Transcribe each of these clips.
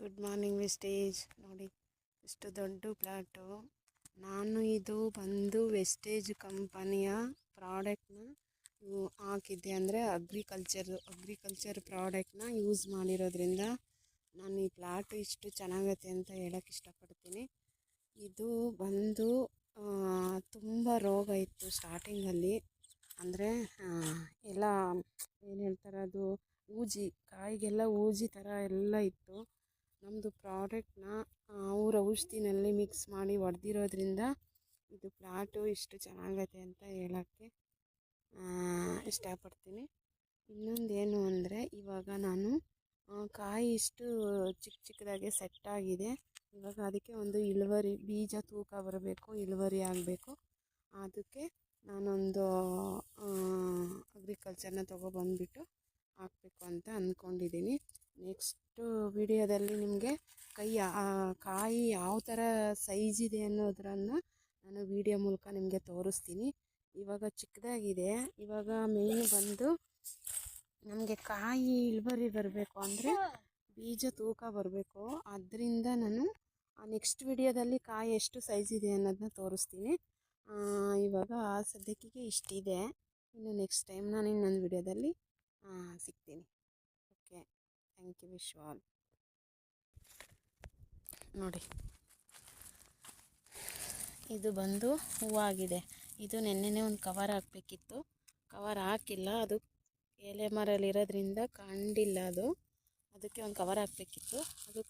Good morning wastage. ನೋಡಿ ಇಷ್ಟು ದೊಡ್ಡ ಪ್ಲಾಟು. ನಾನು ಇದು ಬಂದು ವೆಸ್ಟೇಜ್ ಕಂಪನಿಯ ಪ್ರಾಡಕ್ಟ್ನ ಹಾಕಿದ್ದೆ, ಅಂದರೆ ಅಗ್ರಿಕಲ್ಚರ್ ಪ್ರಾಡಕ್ಟ್ನ ಯೂಸ್ ಮಾಡಿರೋದ್ರಿಂದ ನಾನು ಈ ಪ್ಲಾಟು ಇಷ್ಟು ಚೆನ್ನಾಗೈತೆ ಅಂತ ಹೇಳೋಕ್ಕೆ ಇಷ್ಟಪಡ್ತೀನಿ. ಇದು ಬಂದು ತುಂಬ ರೋಗ ಇತ್ತು ಸ್ಟಾರ್ಟಿಂಗಲ್ಲಿ, ಅಂದರೆ ಎಲ್ಲ ಏನು ಹೇಳ್ತಾರೆ, ಅದು ಕಾಯಿಗೆಲ್ಲ ಊಜಿ ಥರ ಎಲ್ಲ ಇತ್ತು. ನಮ್ಮದು ಪ್ರಾಡಕ್ಟ್ನ ಅವ್ರ ಔಷಧಿನಲ್ಲಿ ಮಿಕ್ಸ್ ಮಾಡಿ ಹೊಡೆದಿರೋದ್ರಿಂದ ಇದು ಪ್ಲಾಟು ಇಷ್ಟು ಚೆನ್ನಾಗೈತೆ ಅಂತ ಹೇಳೋಕ್ಕೆ ಇಷ್ಟಪಡ್ತೀನಿ. ಇನ್ನೊಂದೇನು ಅಂದರೆ, ಇವಾಗ ನಾನು ಕಾಯಿ ಇಷ್ಟು ಚಿಕ್ಕದಾಗೆ ಸೆಟ್ಟಾಗಿದೆ. ಇವಾಗ ಅದಕ್ಕೆ ಒಂದು ಇಳುವರಿ, ಬೀಜ ತೂಕ ಬರಬೇಕು, ಇಳುವರಿ ಆಗಬೇಕು. ಅದಕ್ಕೆ ನಾನೊಂದು ಅಗ್ರಿಕಲ್ಚರ್ನ ತೊಗೊಬಂದ್ಬಿಟ್ಟು ಹಾಕಬೇಕು ಅಂತ ಅಂದ್ಕೊಂಡಿದ್ದೀನಿ. ನೆಕ್ಸ್ಟು ವಿಡಿಯೋದಲ್ಲಿ ನಿಮಗೆ ಕಾಯಿ ಯಾವ ಥರ ಸೈಜ್ ಇದೆ ಅನ್ನೋದನ್ನು ನಾನು ವಿಡಿಯೋ ಮೂಲಕ ನಿಮಗೆ ತೋರಿಸ್ತೀನಿ. ಇವಾಗ ಚಿಕ್ಕದಾಗಿದೆ. ಇವಾಗ ಮೇಯ್ನ್ ಬಂದು ನಮಗೆ ಕಾಯಿ ಇಳುವರಿ ಬರಬೇಕು ಅಂದರೆ ಬೀಜ ತೂಕ ಬರಬೇಕು. ಆದ್ದರಿಂದ ನಾನು ನೆಕ್ಸ್ಟ್ ವಿಡಿಯೋದಲ್ಲಿ ಕಾಯಿ ಎಷ್ಟು ಸೈಜ್ ಇದೆ ಅನ್ನೋದನ್ನ ತೋರಿಸ್ತೀನಿ. ಇವಾಗ ಸದ್ಯಕ್ಕೆ ಇಷ್ಟಿದೆ. ಇನ್ನು ನೆಕ್ಸ್ಟ್ ಟೈಮ್ ನಾನು ಇನ್ನೊಂದು ವಿಡಿಯೋದಲ್ಲಿ ಸಿಗ್ತೀನಿ. Okay, thank you. Wish all. ನೋಡಿ, ಇದು ಬಂದು ಹೂವಾಗಿದೆ. ಇದು ನೆನ್ನೆನೇ ಒಂದು ಕವರ್ ಹಾಕಬೇಕಿತ್ತು, ಕವರ್ ಹಾಕಿಲ್ಲ. ಅದು ಎಲೆ ಮರಲ್ಲಿರೋದ್ರಿಂದ ಕಂಡಿಲ್ಲ. ಅದಕ್ಕೆ ಒಂದು ಕವರ್ ಹಾಕಬೇಕಿತ್ತು. ಅದು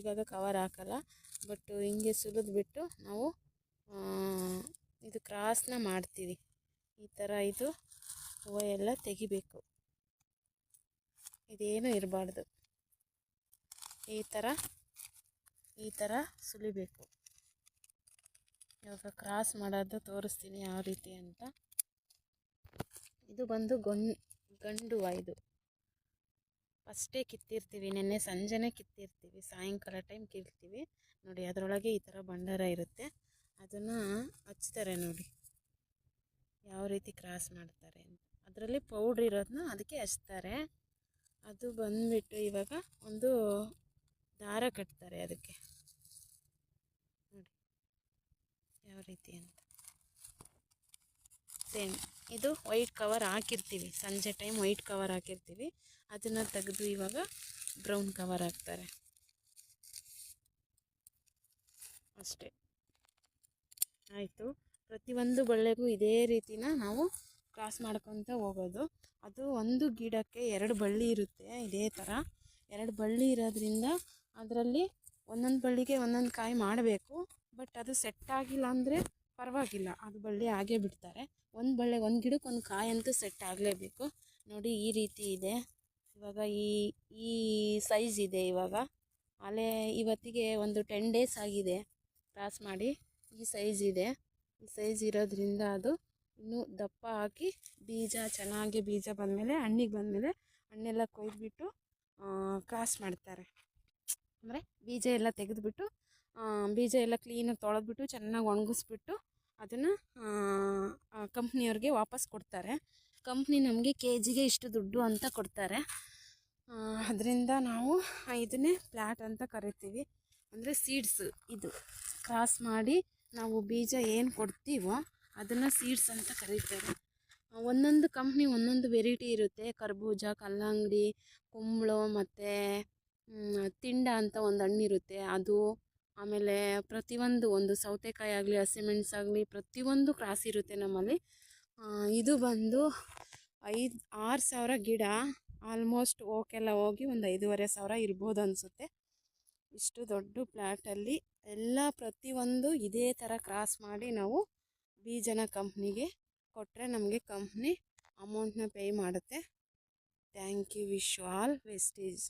ಇವಾಗ ಕವರ್ ಹಾಕಲ್ಲ, ಬಟ್ ಹಿಂಗೆ ಸುಲಿದ್ಬಿಟ್ಟು ನಾವು ಇದು ಕ್ರಾಸ್ನ ಮಾಡ್ತೀವಿ. ಈ ಥರ ಇದು ಹೂವು ಎಲ್ಲ ತೆಗಿಬೇಕು, ಇದೇನು ಇರಬಾರ್ದು. ಈ ಥರ ಸುಲಿಬೇಕು. ಇವಾಗ ಕ್ರಾಸ್ ಮಾಡೋದು ತೋರಿಸ್ತೀನಿ ಯಾವ ರೀತಿ ಅಂತ. ಇದು ಬಂದು ಗಂಡು ಹೂವು. ಇದು ಫಸ್ಟೇ ಕಿತ್ತಿರ್ತೀವಿ, ನೆನ್ನೆ ಸಂಜೆನೇ ಕಿತ್ತಿರ್ತೀವಿ, ಸಾಯಂಕಾಲ ಟೈಮ್ ಕಿರ್ತೀವಿ. ನೋಡಿ, ಅದರೊಳಗೆ ಈ ಥರ ಭಂಡಾರ ಇರುತ್ತೆ. ಅದನ್ನು ಹಚ್ತಾರೆ. ನೋಡಿ ಯಾವ ರೀತಿ ಕ್ರಾಸ್ ಮಾಡ್ತಾರೆ ಅಂತ. ಅದರಲ್ಲಿ ಪೌಡ್ರ್ ಇರೋದನ್ನ ಅದಕ್ಕೆ ಹಚ್ತಾರೆ. ಅದು ಬಂದುಬಿಟ್ಟು ಇವಾಗ ಒಂದು ದಾರ ಕಟ್ತಾರೆ ಅದಕ್ಕೆ. ನೋಡಿ ಯಾವ ರೀತಿ ಅಂತ. ಸೇಮ್ ಇದು ವೈಟ್ ಕವರ್ ಹಾಕಿರ್ತೀವಿ, ಸಂಜೆ ಟೈಮ್ ವೈಟ್ ಕವರ್ ಹಾಕಿರ್ತೀವಿ. ಅದನ್ನು ತೆಗೆದು ಇವಾಗ ಬ್ರೌನ್ ಕವರ್ ಹಾಕ್ತಾರೆ ಅಷ್ಟೇ. ಆಯಿತು. ಪ್ರತಿಯೊಂದು ಬಳ್ಳಿಗೂ ಇದೇ ರೀತಿನ ನಾವು ಕ್ರಾಸ್ ಮಾಡ್ಕೊತ ಹೋಗೋದು. ಅದು ಒಂದು ಗಿಡಕ್ಕೆ 2 ಬಳ್ಳಿ ಇರುತ್ತೆ. ಇದೇ ಥರ 2 ಬಳ್ಳಿ ಇರೋದ್ರಿಂದ ಅದರಲ್ಲಿ ಒಂದೊಂದು ಬಳ್ಳಿಗೆ ಒಂದೊಂದು ಕಾಯಿ ಮಾಡಬೇಕು. ಬಟ್ ಅದು ಸೆಟ್ ಆಗಿಲ್ಲ ಅಂದರೆ ಪರವಾಗಿಲ್ಲ, ಅದು ಬಳ್ಳಿ ಹಾಗೇ ಬಿಡ್ತಾರೆ. ಒಂದು ಗಿಡಕ್ಕೆ ಒಂದು ಕಾಯಿ ಅಂತೂ ಸೆಟ್ ಆಗಲೇಬೇಕು. ನೋಡಿ ಈ ರೀತಿ ಇದೆ. ಇವಾಗ ಈ ಸೈಜ್ ಇದೆ. ಇವಾಗ ಇವತ್ತಿಗೆ ಒಂದು 10 ಡೇಸ್ ಆಗಿದೆ ಕ್ರಾಸ್ ಮಾಡಿ. ಈ ಸೈಜ್ ಇದೆ. ಈ ಸೈಜ್ ಇರೋದ್ರಿಂದ ಅದು ಇನ್ನೂ ದಪ್ಪ ಹಾಕಿ ಚೆನ್ನಾಗಿ ಬೀಜ ಬಂದಮೇಲೆ, ಹಣ್ಣಿಗೆ ಬಂದಮೇಲೆ ಹಣ್ಣೆಲ್ಲ ಕೊಯ್ದುಬಿಟ್ಟು ಕ್ರಾಸ್ ಮಾಡ್ತಾರೆ. ಅಂದರೆ ಬೀಜ ಎಲ್ಲ ತೆಗೆದುಬಿಟ್ಟು, ಬೀಜ ಎಲ್ಲ ಕ್ಲೀನಾಗಿ ತೊಳೆದ್ಬಿಟ್ಟು ಚೆನ್ನಾಗಿ ಒಣಗಿಸ್ಬಿಟ್ಟು ಅದನ್ನು ಕಂಪ್ನಿಯವ್ರಿಗೆ ವಾಪಸ್ ಕೊಡ್ತಾರೆ. ಕಂಪ್ನಿ ನಮಗೆ KGಗೆ ಇಷ್ಟು ದುಡ್ಡು ಅಂತ ಕೊಡ್ತಾರೆ. ಅದರಿಂದ ನಾವು ಇದನ್ನೇ ಪ್ಲ್ಯಾಟ್ ಅಂತ ಕರಿತೀವಿ. ಅಂದರೆ ಸೀಡ್ಸ್, ಇದು ಕ್ರಾಸ್ ಮಾಡಿ ನಾವು ಬೀಜ ಏನು ಕೊಡ್ತೀವೋ ಅದನ್ನು ಸೀಡ್ಸ್ ಅಂತ ಕರೀತಾರೆ. ಒಂದೊಂದು ಕಂಪ್ನಿ ಒಂದೊಂದು ವೆರೈಟಿ ಇರುತ್ತೆ. ಕರ್ಬೂಜ, ಕಲ್ಲಂಗಡಿ, ಕುಂಬಳ ಮತ್ತು ತಿಂಡ ಅಂತ ಒಂದು ಹಣ್ಣಿರುತ್ತೆ ಅದು. ಆಮೇಲೆ ಒಂದು ಸೌತೆಕಾಯಿ ಆಗಲಿ, ಹಸಿಮೆಣಸಾಗಲಿ, ಪ್ರತಿಯೊಂದು ಕ್ರಾಸ್ ಇರುತ್ತೆ ನಮ್ಮಲ್ಲಿ. ಇದು ಬಂದು 6 ಸಾವಿರ ಗಿಡ ಆಲ್ಮೋಸ್ಟ್ ಓಕೆಲ್ಲ ಹೋಗಿ ಒಂದು 5,500 ಇರ್ಬೋದು ಅನಿಸುತ್ತೆ. ಇಷ್ಟು ದೊಡ್ಡ ಪ್ಲ್ಯಾಟಲ್ಲಿ ಎಲ್ಲ ಪ್ರತಿಯೊಂದು ಇದೇ ಥರ ಕ್ರಾಸ್ ಮಾಡಿ ನಾವು ಬೀಜನ ಕಂಪ್ನಿಗೆ ಕೊಟ್ಟರೆ ನಮಗೆ ಕಂಪ್ನಿ ಅಮೌಂಟ್ನ ಪೇ ಮಾಡುತ್ತೆ. Thank you. Wish all wastage.